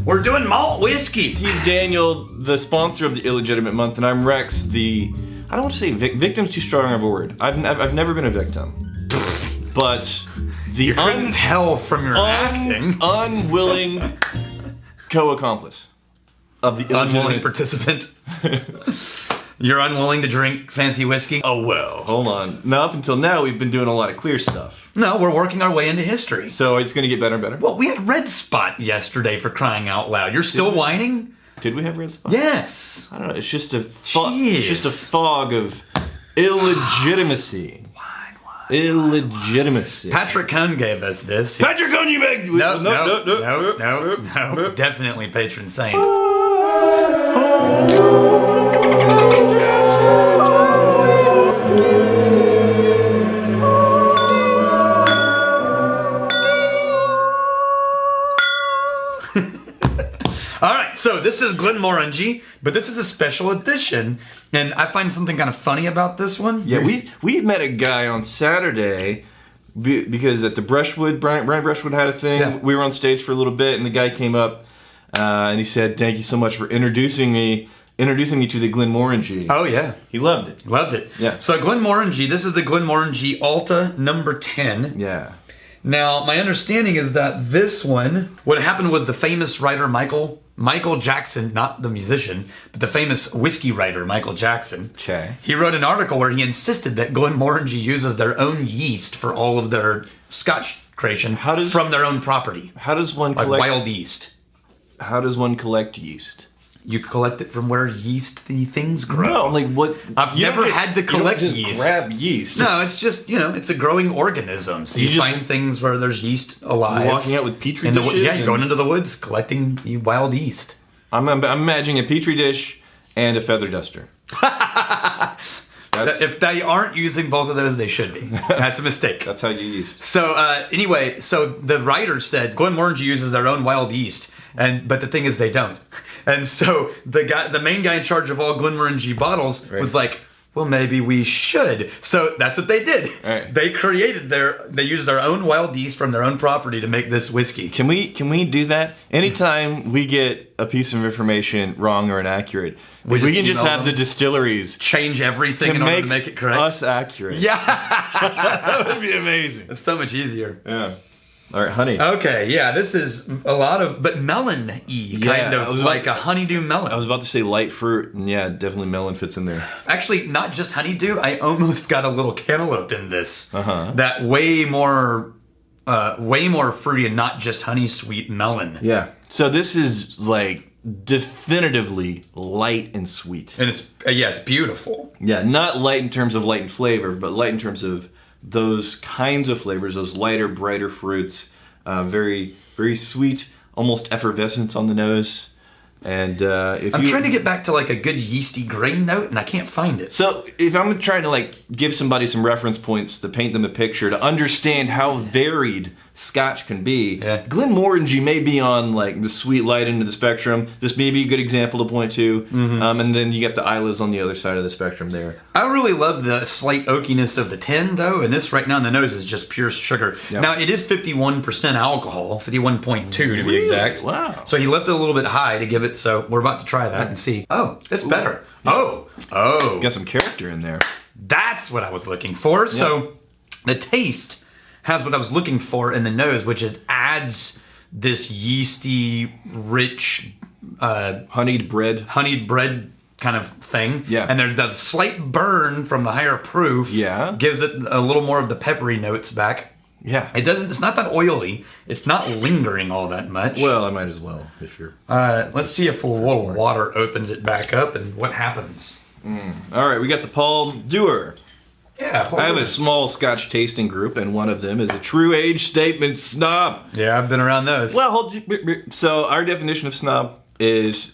We're doing malt whiskey. He's Daniel, the sponsor of the Illegitimate Month, and I'm Rex, the... I don't want to say victim's too strong of a word. I've never been a victim. But the You couldn't tell from your acting. Unwilling co-accomplice of the Unwilling illegitimate... participant. You're unwilling to drink fancy whiskey? Oh, well. Hold on. Now, up until now, we've been doing a lot of clear stuff. No, we're working our way into history. So it's going to get better and better? Well, we had Red Spot yesterday, for crying out loud. You're still whining? Did we have Red Spot? Yes. I don't know. It's just a fog of illegitimacy. Illegitimacy. Patrick Cohn gave us this. Patrick Cohn, you make... No. Definitely patron saint. Alright, so this is Glenmorangie, but this is a special edition, and I find something kind of funny about this one. Yeah, we met a guy on Saturday because at the Brushwood, Brian Brushwood had a thing. Yeah. We were on stage for a little bit, and the guy came up and he said, "Thank you so much for introducing me to the Glenmorangie." Oh yeah. He loved it. Loved it. Yeah. So Glenmorangie, this is the Glenmorangie Allta number 10. Yeah. Now, my understanding is that this one, what happened was the famous writer Michael Jackson, not the musician, but the famous whiskey writer Michael Jackson. Okay. He wrote an article where he insisted that Glenmorangie uses their own yeast for all of their Scotch creation from their own property. How does one like collect wild yeast? How does one collect yeast? You collect it from where the things grow. No, like what? I've never had to collect you don't just yeast. Grab yeast. No, it's just, it's a growing organism. So you find things where there's yeast alive. You're walking out with petri dishes. Yeah, you're going into the woods collecting wild yeast. I'm imagining a petri dish and a feather duster. If they aren't using both of those, they should be. That's a mistake. That's how you use. So anyway, the writer said Glenmorangie uses their own wild yeast, but the thing is they don't. And so the main guy in charge of all Glenmorangie bottles was like, well, maybe we should. So that's what they did. Right. They used their own wild yeast from their own property to make this whiskey. Can we do that? Anytime we get a piece of information wrong or inaccurate, we can just have the distilleries change everything in order to make it correct. Us accurate. Yeah. That would be amazing. It's so much easier. Yeah. All right, honey. Okay, yeah, this is a lot of, but melon-y, kind of like a honeydew melon. I was about to say light fruit, and yeah, definitely melon fits in there. Actually, not just honeydew, I almost got a little cantaloupe in this. That way more fruity and not just honey sweet melon. Yeah. So this is like definitively light and sweet. And it's beautiful. Yeah, not light in terms of light and flavor, but light in terms of those kinds of flavors, those lighter, brighter fruits, very, very sweet, almost effervescence on the nose. And I'm trying to get back to like a good yeasty grain note, and I can't find it. So if I'm trying to like give somebody some reference points to paint them a picture to understand how varied Scotch can be, Glenmorangie may be on like the sweet light end of the spectrum. This may be a good example to point to. And then you got the Islays on the other side of the spectrum there. I really love the slight oakiness of the 10 though, and this right now in the nose is just pure sugar. Yep. Now it is 51% alcohol, 51.2 to be exact. Wow. So he left it a little bit high to give it, so we're about to try that and see. Oh, it's better. Yeah. Oh. Got some character in there. That's what I was looking for. Yep. So the taste has what I was looking for in the nose, which is adds this yeasty, rich, honeyed bread kind of thing. Yeah. And there's that slight burn from the higher proof. Yeah. Gives it a little more of the peppery notes back. Yeah. It's not that oily. It's not lingering all that much. Well, I might as well, if you're... let's see if a little water opens it back up and what happens. All right, we got the Paul Dewar. Yeah, I have a small Scotch tasting group, and one of them is a true age statement snob. Yeah, I've been around those. Well, so our definition of snob is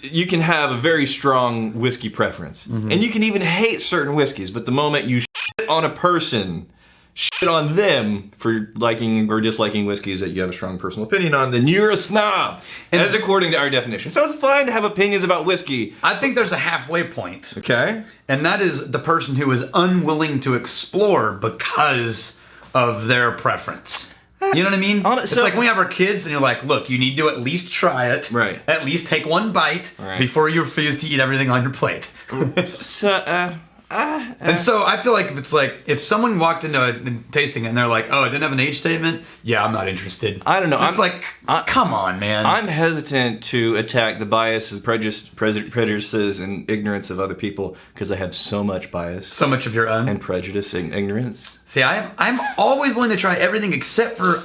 you can have a very strong whiskey preference, and you can even hate certain whiskeys, but the moment you shit on a person, shit on them for liking or disliking whiskeys that you have a strong personal opinion on, then you're a snob, as according to our definition. So it's fine to have opinions about whiskey. I think there's a halfway point. Okay. And that is the person who is unwilling to explore because of their preference. You know what I mean? It's so- like when we have our kids and you're like, look, you need to at least try it. Right. At least take one bite Right. before you refuse to eat everything on your plate. And so I feel like if someone walked into a tasting and they're like, oh, it didn't have an age statement, yeah, I'm not interested. I don't know. It's come on, man. I'm hesitant to attack the biases, prejudices, and ignorance of other people because I have so much bias So much of your own. and prejudice and ignorance. See, I'm always willing to try everything except for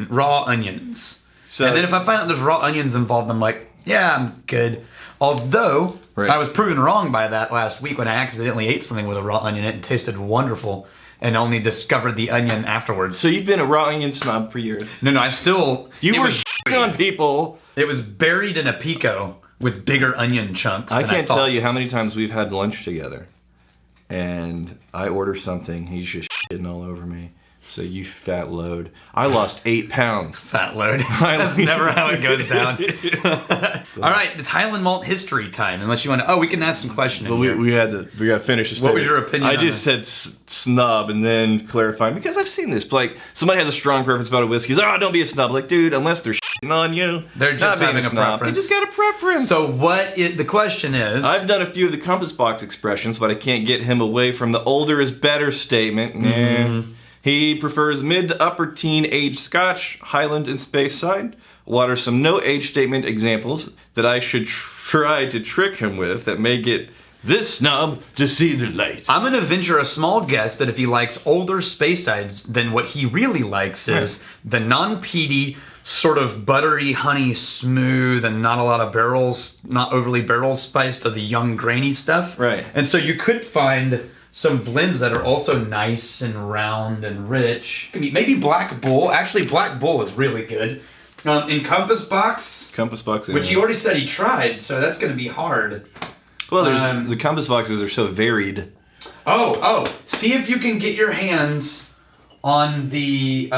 raw onions. So- And then if I find out there's raw onions involved, I'm like, yeah, I'm good. Although, Right. I was proven wrong by that last week when I accidentally ate something with a raw onion in it and tasted wonderful and only discovered the onion afterwards. So you've been a raw onion snob for years. No, I still... You it were was shitting on people. It was buried in a pico with bigger onion chunks I than can't thought. tell you how many times we've had lunch together. And I order something, he's just shitting all over me. So you fat load. I lost 8 pounds. Fat load. That's never how it goes down. All right, it's Highland Malt history time. Unless you want to... Oh, we can ask some questions. Well, we got to finish this. What was your opinion I on just said snob and then clarifying because I've seen this. Like somebody has a strong preference about a whiskey. He's, don't be a snob. Like, dude, unless they're shitting on you, They're just not being having a snob. preference. They just got a preference. So the question is... I've done a few of the compass box expressions, but I can't get him away from the older is better statement. Mm-hmm. He prefers mid to upper teen age Scotch, Highland, and Speyside. What are some no age statement examples that I should try to trick him with that may get this snob to see the light? I'm going to venture a small guess that if he likes older Speysides, then what he really likes is the non-peaty, sort of buttery, honey, smooth, and not a lot of barrels, not overly barrel spiced to the young grainy stuff. Right. And so you could find some blends that are also nice and round and rich. Maybe Black Bull. Actually, Black Bull is really good. In Compass Box, Compass box, which he already said he tried, so that's going to be hard. well, there's the compass boxes are so varied. Oh, see if you can get your hands on the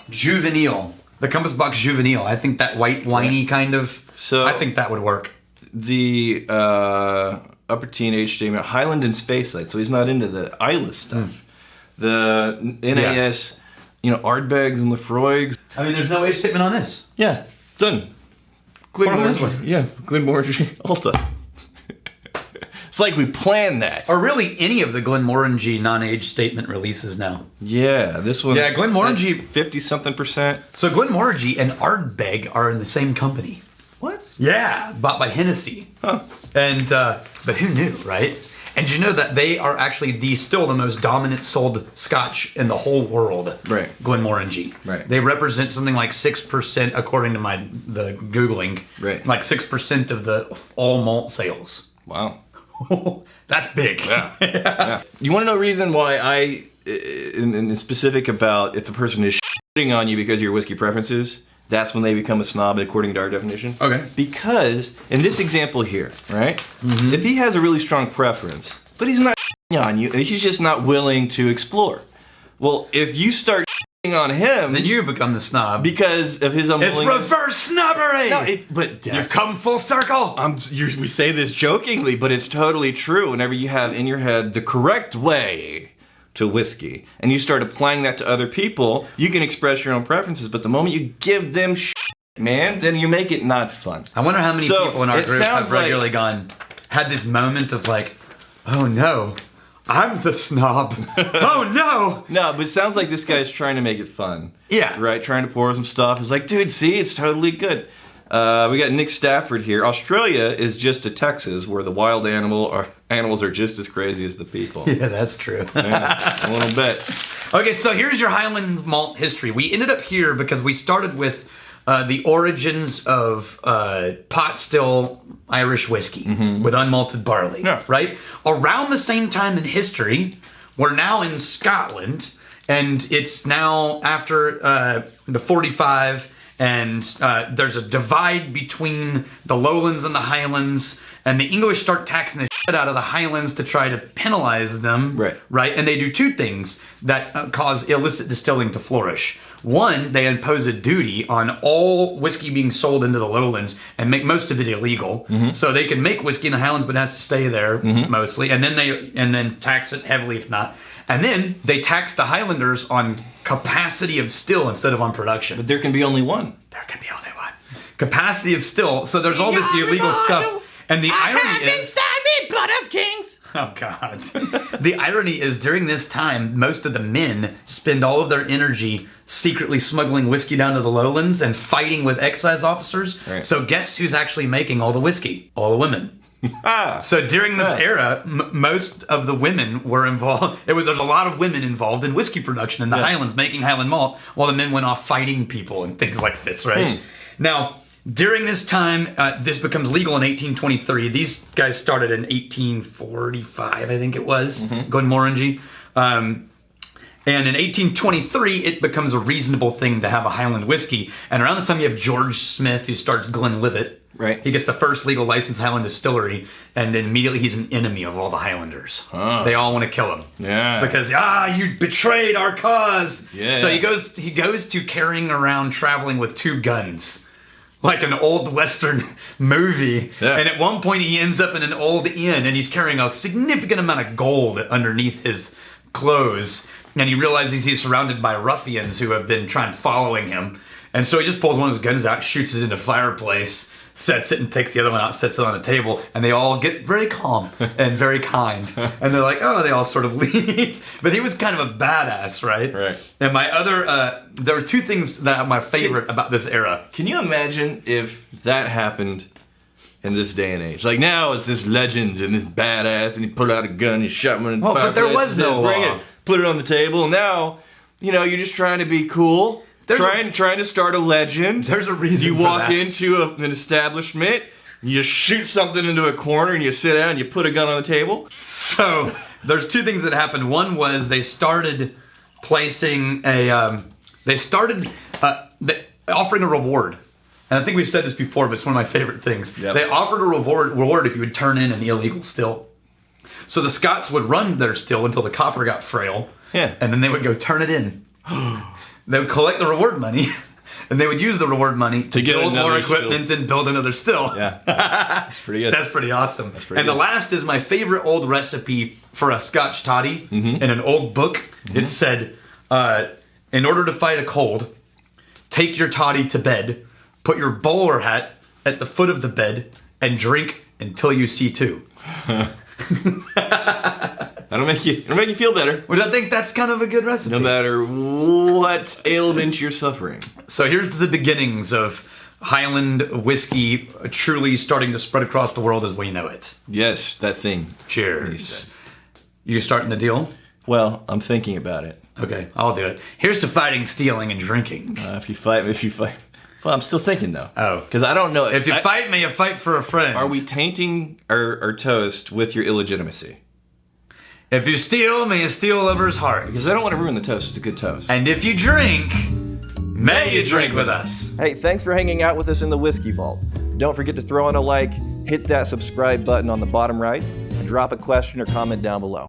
Juvenile. The Compass Box Juvenile. I think that white winey kind of. So I think that would work. The upper teen age statement, Highland and Speyside, so he's not into the Isla stuff. The NAS, Ardbegs and Lefroigs. I mean, there's no age statement on this. Yeah, done. Glenmorangie Allta. It's like we planned that. Or really any of the Glenmorangie non-age statement releases now. Yeah, this one. Yeah, Glenmorangie. 50-something%. So Glenmorangie and Ardbeg are in the same company. What? Yeah, bought by Hennessy. Huh. And but who knew, right? And you know that they are actually still the most dominant sold Scotch in the whole world. Right. Glenmorangie. Right. They represent something like 6%, according to the Googling. Right. Like 6% of the all malt sales. Wow. That's big. Yeah. Yeah. You want to know reason why I, in specific about if a person is shitting on you because of your whiskey preferences, that's when they become a snob according to our definition. Okay. Because in this example here, right? Mm-hmm. If he has a really strong preference, but he's not shitting on you, and he's just not willing to explore. Well, if you start shitting on him, Then you become the snob. because of his It's unwillingness. reverse snobbery! No, but You've come full circle! we say this jokingly, but it's totally true. Whenever you have in your head the correct way to whiskey, and you start applying that to other people, you can express your own preferences. But the moment you give them shit, man, then you make it not fun. I wonder how many So, people in our it group sounds have regularly had this moment of like, oh no, I'm the snob. Oh no! No, but it sounds like this guy's trying to make it fun. Yeah. Right? Trying to pour some stuff. It's like, dude, see, it's totally good. We got Nick Stafford here. Australia is just a Texas where the wild animals are just as crazy as the people. Yeah, that's true. Yeah, a little bit. Okay, so here's your Highland malt history. We ended up here because we started with the origins of pot still Irish whiskey with unmalted barley. Yeah. Right? Around the same time in history, we're now in Scotland, and it's now after the 45, and there's a divide between the lowlands and the highlands, and the English start taxing the shit out of the highlands to try to penalize them. Right? And they do two things that cause illicit distilling to flourish. One, they impose a duty on all whiskey being sold into the lowlands and make most of it illegal. So they can make whiskey in the highlands, but it has to stay there mostly. And then tax it heavily if not. And then they tax the Highlanders on capacity of still instead of on production. But there can be only one. There can be only one. Capacity of still. So there's all this illegal stuff. And the irony is... blood of kings. Oh, God. The irony is during this time, most of the men spend all of their energy secretly smuggling whiskey down to the lowlands and fighting with excise officers. Right. So guess who's actually making all the whiskey? All the women. So during this era, most of the women were involved. There's a lot of women involved in whiskey production in the Highlands, making Highland malt, while the men went off fighting people and things like this, right? Now, during this time, this becomes legal in 1823. These guys started in 1845, I think it was, Glenmorangie. And in 1823, it becomes a reasonable thing to have a Highland whiskey. And around this time, you have George Smith, who starts Glenlivet. Right. He gets the first legal licensed Highland distillery, and then immediately he's an enemy of all the Highlanders. Oh. They all want to kill him. Yeah. Because, you betrayed our cause. Yeah. So he goes to carrying around, traveling with 2 guns. Like an old Western movie. Yeah. And at one point he ends up in an old inn, and he's carrying a significant amount of gold underneath his clothes. And he realizes he's surrounded by ruffians who have been following him. And so he just pulls one of his guns out, shoots it into the fireplace, sets it, and takes the other one out, sets it on the table, and they all get very calm and very kind. And they're like, oh, they all sort of leave. But he was kind of a badass, right? Right. And my other, there were 2 things that are my favorite about this era. Can you imagine if that happened in this day and age? Like now it's this legend and this badass, and he pulled out a gun, he shot him in the fireplace. But there was no bring law. it, put it on the table. Now, you're just trying to be cool. Trying to start a legend. There's a reason you for walk that. into an establishment, you shoot something into a corner, and you sit down and you put a gun on the table. So there's 2 things that happened. One was they started placing offering a reward. And I think we've said this before, but it's one of my favorite things. Yep. They offered a reward if you would turn in an illegal still. So the Scots would run their still until the copper got frail. Yeah. And then they would go turn it in. They would collect the reward money, and they would use the reward money to build more equipment and build another still. Yeah, that's pretty good. That's pretty awesome. That's pretty and good. The last is my favorite old recipe for a Scotch toddy. In an old book, it said, in order to fight a cold, take your toddy to bed, put your bowler hat at the foot of the bed, and drink until you see 2. That'll make you feel better. Which I think that's kind of a good recipe. No matter what ailment you're suffering. So here's the beginnings of Highland whiskey truly starting to spread across the world as we know it. Yes, that thing. Cheers. You starting the deal? Well, I'm thinking about it. Okay, I'll do it. Here's to fighting, stealing, and drinking. If you fight. Well, I'm still thinking though. Oh. Because I don't know. If you fight me, you fight for a friend. Are we tainting our toast with your illegitimacy? If you steal, may you steal a lover's heart. Because I don't want to ruin the toast. It's a good toast. And if you drink, may you drink with us. Hey, thanks for hanging out with us in the Whiskey Vault. Don't forget to throw in a like, hit that subscribe button on the bottom right, and drop a question or comment down below.